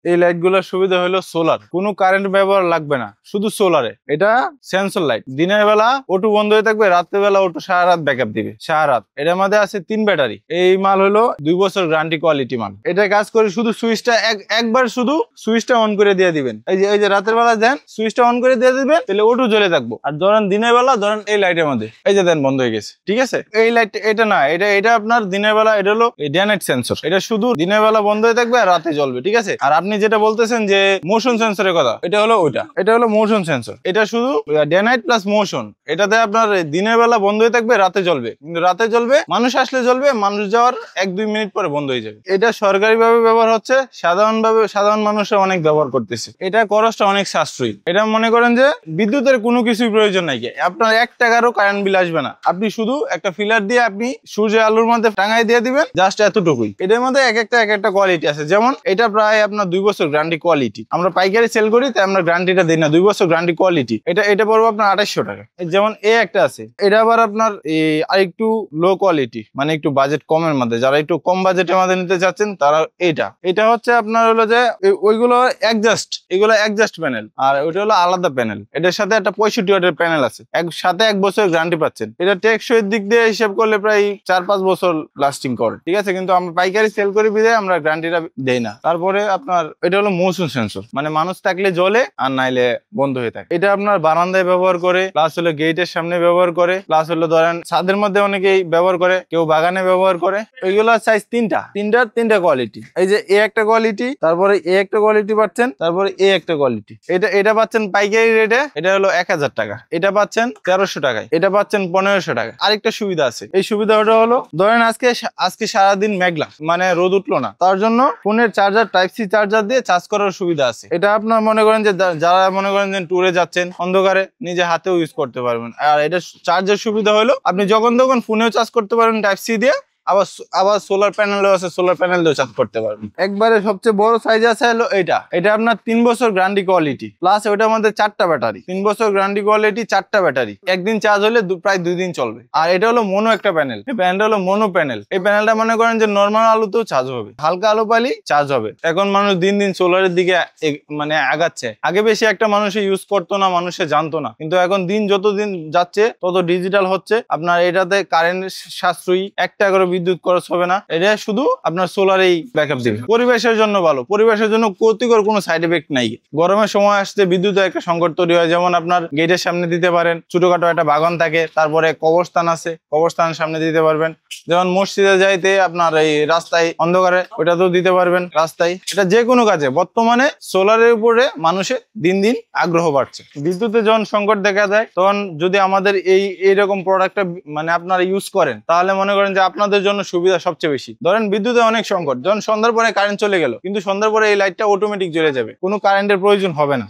এই লাইট গুলোর সুবিধা হলো সোলার, কোনো কারেন্ট ব্যবহার লাগবে না, শুধু সোলারে। এটা সেন্সর লাইট, দিনের বেলা অটো বন্ধ হয়ে থাকবে, রাত্রের বেলা অটো সারা রাত ব্যাকআপ দিবে, সারা রাত। এটার মধ্যে আছে 3 ব্যাটারি। এই মাল হলো 2 বছর গ্যারান্টি কোয়ালিটি মাল। এটা কাজ করে শুধু সুইচটা একবার শুধু সুইচটা অন করে দিয়ে দিবেন। এই যে রাতের বেলা দেন সুইচটা অন করে দিয়ে দিবেন, তাহলে অটো জ্বলে থাকবো। আর ধরেন দিনের বেলা ধরেন এই লাইটের মধ্যে এই যে দেন বন্ধ হয়ে গেছে, ঠিক আছে। এই লাইট এটা না, এটা আপনার দিনের বেলা, এটা হলো ডে নাইট সেন্সর। এটা শুধু দিনের বেলা বন্ধ হয়ে থাকবে আর রাতে জ্বলবে, ঠিক আছে। আর আপনি যেটা বলতেছেন যে মোশন সেন্সরের কথা, এটা হলো ওইটা, এটা হলো মোশন সেন্সর। এটা শুধু ডে নাইট প্লাস মোশন। এটাতে আপনার দিনের বেলা বন্ধ হয়ে থাকবে, রাতে জ্বলবে, কিন্তু রাতে জ্বলবে মানুষ আসলে জ্বলবে, মানুষ যাওয়ার 1-2 মিনিট পরে বন্ধ হয়ে যাবে। এটা সরকারিভাবে ব্যবহার হচ্ছে, সাধারণ মানুষরা অনেক ব্যবহার করতেছে। এটা খরচটা অনেক সাশ্রয়ী। এটা মনে করেন যে বিদ্যুতের কোনো কিছুই প্রয়োজন নাই, আপনার 1 টাকারও কারেন্ট বিল আসবে না। আপনি শুধু একটা ফিলার দিয়ে আপনি সূর্যের আলোর মধ্যে টাঙাই দিয়ে দিবেন, জাস্ট এতটুকুই। এটার মধ্যে এক একটা কোয়ালিটি আছে। যেমন এটা প্রায় আপনার 2 বছর গ্যারান্টি কোয়ালিটি। আমরা পাইকারি সেল করি, তাই আমরা গ্যারান্টিটা দিই না, 2 বছর গ্যারান্টি কোয়ালিটি। এটা পড়বো আপনার 2800 টাকা। যেমন একটা আছে, এটা আবার আপনার আরেকটু লো কোয়ালিটি, মানে একটু বাজেট কমের মধ্যে, যারা একটু কম বাজেটের মধ্যে নিতে চাচ্ছেন তারা এটা হচ্ছে আপনার হলো যে ওইগুলো এগুলো অ্যাডজাস্ট প্যানেল, আর ওইটা হলো আলাদা প্যানেল। এটার সাথে একটা 65 ওয়াটের প্যানেল আছে, সাথে 1 বছর গ্যারান্টি পাচ্ছেন। এটা টেকসই দিক দিয়ে হিসাব করলে প্রায় 4-5 বছর লাস্টিং করে, ঠিক আছে। কিন্তু আমরা পাইকারি সেল করি বিধায় আমরা গ্যারান্টিটা দেই না। তারপরে আপনার এটা হলো মোশন সেন্সর, মানে মানুষ থাকলে জ্বলে আর নাইলে বন্ধ হয়ে থাকে। এটা আপনার বারান্দায় ব্যবহার করে, প্লাস হলো গেটের সামনে ব্যবহার করে, প্লাস হলো ধরেন ছাদের মধ্যে অনেকেই ব্যবহার করে, কেউ বাগানে ব্যবহার করে। এইগুলো সাইজ 3টা কোয়ালিটি। এই যে একটা কোয়ালিটি, তারপরে একটা কোয়ালিটি পাচ্ছেন, তারপরে একটা কোয়ালিটি। এটা পাচ্ছেন পাইকারি রেটে, এটা হলো 1000 টাকা। এটা পাচ্ছেন 1300 টাকায়, এটা পাচ্ছেন 1500 টাকা। আরেকটা সুবিধা আছে, এই সুবিধাটা হলো ধরেন আজকে সারাদিন মেঘলা, মানে রোদ উঠলো না, তার জন্য ফোনের চার্জার টাইপ সি চার্জার দিয়ে চার্জ করার সুবিধা আছে। এটা আপনার মনে করেন যে যারা মনে করেন যে ট্যুরে যাচ্ছেন, অন্ধকারে নিজে হাতেও ইউজ করতে পারবেন। আর এটা চার্জের সুবিধা হলো আপনি যখন তখন ফোনেও চার্জ করতে পারবেন টাইপ সি দিয়ে, আবার সোলার প্যানেলও আছে, সোলার প্যানেল দিয়েও চার্জ করতে পারবেন। একবারে সবচেয়ে বড় সাইজ আছে হলো এটা আপনার 3 বছর গ্যারান্টি কোয়ালিটি, প্লাস ওইটার মধ্যে 4টা ব্যাটারি। 3 বছর গ্যারান্টি কোয়ালিটি, 4টা ব্যাটারি, একদিন চার্জ হলে প্রায় 2 দিন চলবে। আর এটা হলো মোনো একটা প্যানেল, এই প্যানেলটা হলো মোনো প্যানেল। এই প্যানেলটা মনে করেন যে নর্মাল আলোতেও চার্জ হবে, হালকা আলো পালি চার্জ হবে। এখন মানুষ দিন দিন সোলারের দিকে মানে আগাচ্ছে। আগে বেশি একটা মানুষে ইউজ করতো না, মানুষে জানতো না, কিন্তু এখন দিন যত দিন যাচ্ছে তত ডিজিটাল হচ্ছে। আপনার এটাতে কারেন্ট সাশ্রয়ী, 1 টাকারও বিদ্যুৎ খরচ হবে না। এটা শুধু আপনার সোলারেই ব্যাকআপ দিবে। পরিবেশের জন্য ভালো, পরিবেশের জন্য ক্ষতিকর কোনো সাইড এফেক্ট নাই। গরমের সময় আসতে বিদ্যুতের একটা সংকট তৈরি হয়, যেমন আপনার গেটের সামনে দিতে পারেন, ছোটখাটো একটা বাগান থাকে, তারপরে কবরস্থান আছে, কবরস্থানের সামনে দিতে পারবেন। যেমন মসজিদে যাইতে আপনার এই রাস্তায় অন্ধকারে, ওইটাতেও দিতে পারবেন রাস্তায়। এটা যে কোনো কাজে বর্তমানে সোলারের উপরে মানুষের দিন দিন আগ্রহ বাড়ছে। বিদ্যুতের যখন সংকট দেখা দেয়, তখন যদি আমাদের এইরকম প্রোডাক্টটা মানে আপনারা ইউজ করেন, তাহলে মনে করেন যে আপনাদের জন্য সুবিধা সবচেয়ে বেশি। ধরেন বিদ্যুতে অনেক সংকট, যখন সন্ধ্যার পরে কারেন্ট চলে গেল, কিন্তু সন্ধ্যার পরে এই লাইটটা অটোমেটিক জ্বলে যাবে, কোনো কারেন্টের প্রয়োজন হবে না।